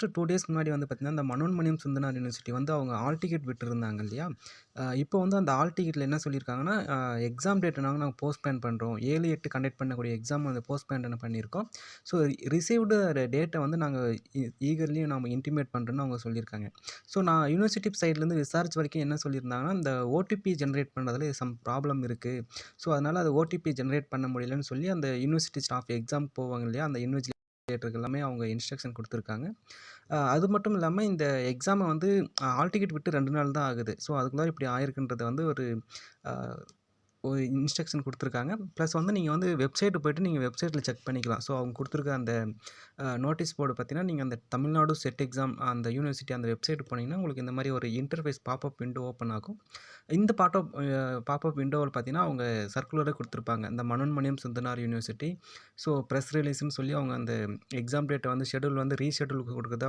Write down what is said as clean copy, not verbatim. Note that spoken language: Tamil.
லாஸ்ட்டு 2 டேஸ் முன்னாடி வந்து பார்த்தீங்கன்னா, இந்த மனோன்மணியம் சுந்தரனார் யூனிவர்சிட்டி வந்து அவங்க ஆல் டிக்கெட் விட்டுருந்தாங்க இல்லையா? இப்போ வந்து அந்த ஆல் டிக்கெட்ல என்ன சொல்லியிருக்காங்கன்னா, எக்ஸாம் டேட் நாங்க போஸ்ட்போன் பண்ணுறோம். 7, 8 கண்டக்ட் பண்ணக்கூடிய எக்ஸாம் வந்து போஸ்ட்போன் பண்ணியிருக்கோம். ஸோ ரிசீவ்டு டேட்ட வந்து நாங்க ஈகர்லி நாம இன்டிமேட் பண்றோம்ன்னு அவங்க சொல்லியிருக்காங்க. ஸோ நான் யூனிவர்சிட்டி சைட்லேருந்து விசாரிச்ச வரைக்கும் என்ன சொல்லியிருந்தாங்கன்னா, இந்த ஓடிபி ஜெனரேட் பண்ணுறதுல சம் ப்ராப்ளம் இருக்கு. ஸோ அதனால அது ஓடிபி ஜெனரேட் பண்ண முடியலன்னு சொல்லி அந்த யூனிவர்சிட்டி ஸ்டாஃப் எக்ஸாம் போவாங்க இல்லையா? அந்த இன்விஜிலேட்டருக்கு எல்லாமே அவங்க இன்ஸ்ட்ரக்ஷன் குடுத்துருக்காங்க. அது மட்டும் இல்லாம இந்த எக்ஸாம வந்து ஹால் டிக்கெட் விட்டு 2 நாள் தான் ஆகுது. ஸோ அதுக்குள்ள இப்படி ஆயிருக்குன்றது வந்து ஒரு அ ஒரு இன்ஸ்ட்ரக்ஷன் குடுத்துருக்காங்க. ப்ளஸ் வந்து நீங்க வந்து வெப்சைட் போயிட்டு நீங்க வெப்சைட்ல செக் பண்ணிக்கலாம். ஸோ அவங்க குடுத்துருக்க அந்த நோட்டீஸ் போர்டு பார்த்தீங்கன்னா, நீங்க அந்த தமிழ்நாடு செட் எக்ஸாம் அந்த யூனிவர்சிட்டி அந்த வெப்சைட் போனீங்கன்னா, உங்களுக்கு இந்த மாரி ஒரு இன்டர்ஃபேஸ் பாப்பப் விண்டோ ஓப்பன் ஆகும். இந்த பாப்பப் விண்டோவுல பார்த்தீங்கன்னா, அவங்க சர்க்குலரே குடுத்துருப்பாங்க. இந்த Manonmaniam Sundaranar university. So press ரிலீஸ்ன்னு சொல்லி அவங்க அந்த எக்ஸாம் டேட்ட வந்து ஷெட்யூல் வந்து ரீஷெட்யூல் குடுக்குறதா